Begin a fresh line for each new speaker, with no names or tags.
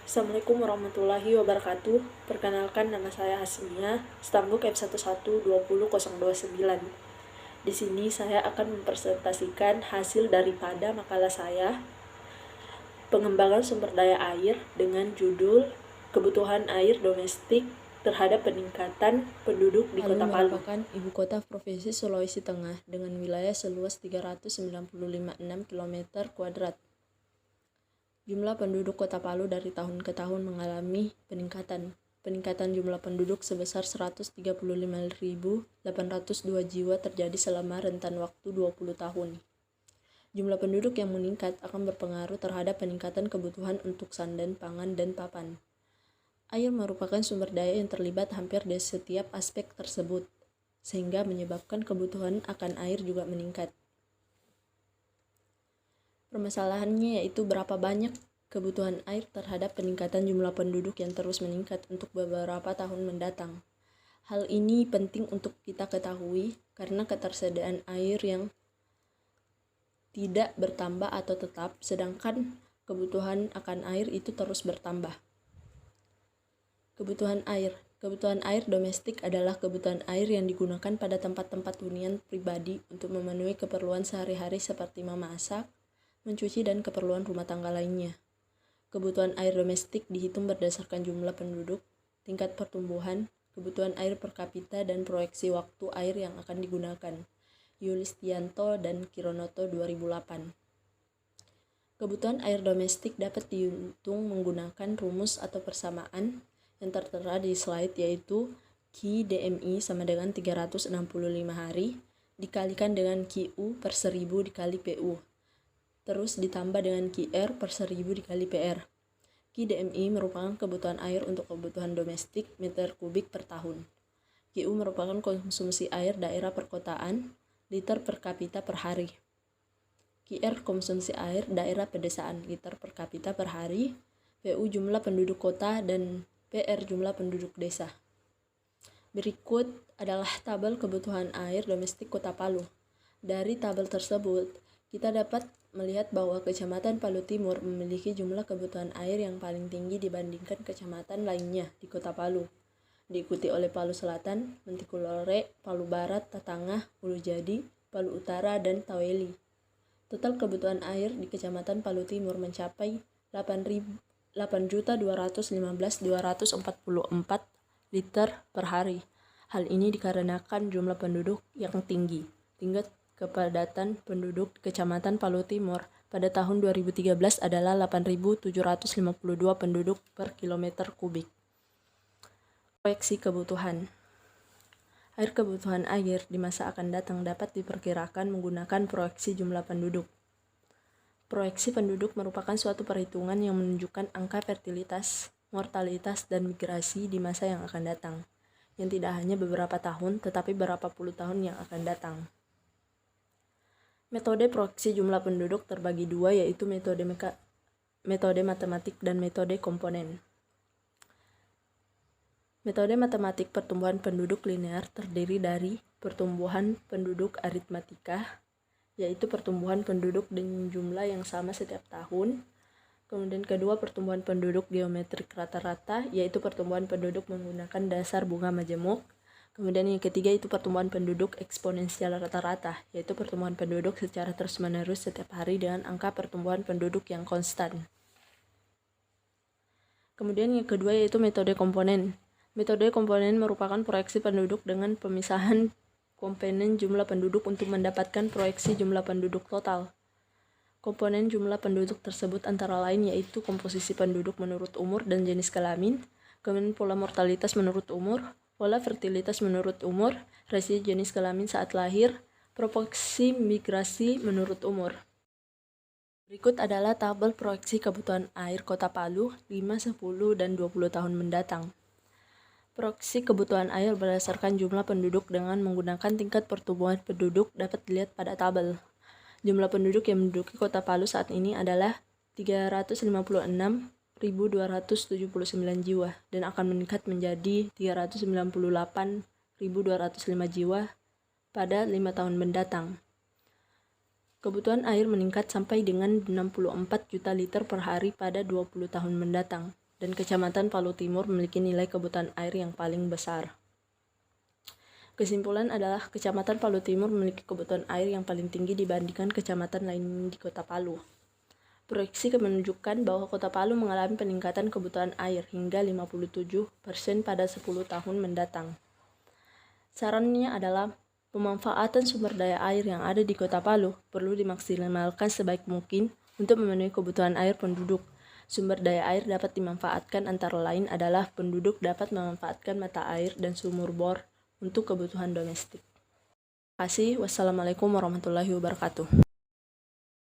Assalamualaikum warahmatullahi wabarakatuh. Perkenalkan, nama saya Hasmia, Stambuk F1120029. Di sini saya akan mempresentasikan hasil daripada makalah saya, pengembangan sumber daya air, dengan judul Kebutuhan Air Domestik terhadap Peningkatan Penduduk di Kota Palu. Merupakan ibu kota Provinsi Sulawesi Tengah dengan wilayah seluas 395,6 km². Jumlah penduduk Kota Palu dari tahun ke tahun mengalami peningkatan. Peningkatan jumlah penduduk sebesar 135.802 jiwa terjadi selama rentan waktu 20 tahun. Jumlah penduduk yang meningkat akan berpengaruh terhadap peningkatan kebutuhan untuk sandan, pangan, dan papan. Air merupakan sumber daya yang terlibat hampir di setiap aspek tersebut, sehingga menyebabkan kebutuhan akan air juga meningkat. Permasalahannya yaitu berapa banyak kebutuhan air terhadap peningkatan jumlah penduduk yang terus meningkat untuk beberapa tahun mendatang. Hal ini penting untuk kita ketahui karena ketersediaan air yang tidak bertambah atau tetap, sedangkan kebutuhan akan air itu terus bertambah. Kebutuhan air. Kebutuhan air domestik adalah kebutuhan air yang digunakan pada tempat-tempat hunian pribadi untuk memenuhi keperluan sehari-hari seperti memasak, mencuci, dan keperluan rumah tangga lainnya. Kebutuhan air domestik dihitung berdasarkan jumlah penduduk, tingkat pertumbuhan, kebutuhan air per kapita, dan proyeksi waktu air yang akan digunakan. Yulistianto dan Kironoto 2008. Kebutuhan air domestik dapat dihitung menggunakan rumus atau persamaan yang tertera di slide, yaitu Q/DMI sama dengan 365 hari dikalikan dengan QU per 1000 dikali PU. Terus ditambah dengan QR per 1000 dikali PR. Q/DMI merupakan kebutuhan air untuk kebutuhan domestik meter kubik per tahun. QU merupakan konsumsi air daerah perkotaan, liter per kapita per hari. QR konsumsi air daerah pedesaan, liter per kapita per hari. PU jumlah penduduk kota dan PR jumlah penduduk desa. Berikut adalah tabel kebutuhan air domestik Kota Palu. Dari tabel tersebut, kita dapat melihat bahwa Kecamatan Palu Timur memiliki jumlah kebutuhan air yang paling tinggi dibandingkan kecamatan lainnya di Kota Palu, diikuti oleh Palu Selatan, Mentikulore, Palu Barat, Tatangah, Ulu Jadi, Palu Utara, dan Taweli. Total kebutuhan air di Kecamatan Palu Timur mencapai 8.215.244 liter per hari. Hal ini dikarenakan jumlah penduduk yang tinggi. Tingkat kepadatan penduduk Kecamatan Palu Timur pada tahun 2013 adalah 8.752 penduduk per kilometer kubik. Proyeksi kebutuhan. Kebutuhan air di masa akan datang dapat diperkirakan menggunakan proyeksi jumlah penduduk. Proyeksi penduduk merupakan suatu perhitungan yang menunjukkan angka fertilitas, mortalitas, dan migrasi di masa yang akan datang, yang tidak hanya beberapa tahun tetapi berapa puluh tahun yang akan datang. Metode proyeksi jumlah penduduk terbagi dua, yaitu metode matematik dan metode komponen. Metode matematik pertumbuhan penduduk linear terdiri dari pertumbuhan penduduk aritmatika, yaitu pertumbuhan penduduk dengan jumlah yang sama setiap tahun. Kemudian kedua, pertumbuhan penduduk geometrik rata-rata, yaitu pertumbuhan penduduk menggunakan dasar bunga majemuk. Kemudian yang ketiga itu pertumbuhan penduduk eksponensial rata-rata, yaitu pertumbuhan penduduk secara terus-menerus setiap hari dengan angka pertumbuhan penduduk yang konstan. Kemudian yang kedua yaitu metode komponen. Metode komponen merupakan proyeksi penduduk dengan pemisahan komponen jumlah penduduk untuk mendapatkan proyeksi jumlah penduduk total. Komponen jumlah penduduk tersebut antara lain yaitu komposisi penduduk menurut umur dan jenis kelamin, kemudian pola mortalitas menurut umur, pola fertilitas menurut umur, rasio jenis kelamin saat lahir, proporsi migrasi menurut umur. Berikut adalah tabel proyeksi kebutuhan air Kota Palu 5, 10, dan 20 tahun mendatang. Proyeksi kebutuhan air berdasarkan jumlah penduduk dengan menggunakan tingkat pertumbuhan penduduk dapat dilihat pada tabel. Jumlah penduduk yang menduduki Kota Palu saat ini adalah 356.279 jiwa dan akan meningkat menjadi 398.205 jiwa pada 5 tahun mendatang. Kebutuhan air meningkat sampai dengan 64 juta liter per hari pada 20 tahun mendatang. dan Kecamatan Palu Timur memiliki nilai kebutuhan air yang paling besar. Kesimpulan adalah Kecamatan Palu Timur memiliki kebutuhan air yang paling tinggi dibandingkan kecamatan lain di Kota Palu. Proyeksi menunjukkan bahwa Kota Palu mengalami peningkatan kebutuhan air hingga 57% pada 10 tahun mendatang. Sarannya adalah pemanfaatan sumber daya air yang ada di Kota Palu perlu dimaksimalkan sebaik mungkin untuk memenuhi kebutuhan air penduduk. Sumber daya air dapat dimanfaatkan antara lain adalah penduduk dapat memanfaatkan mata air dan sumur bor untuk kebutuhan domestik. Terima kasih. Wassalamualaikum warahmatullahi wabarakatuh.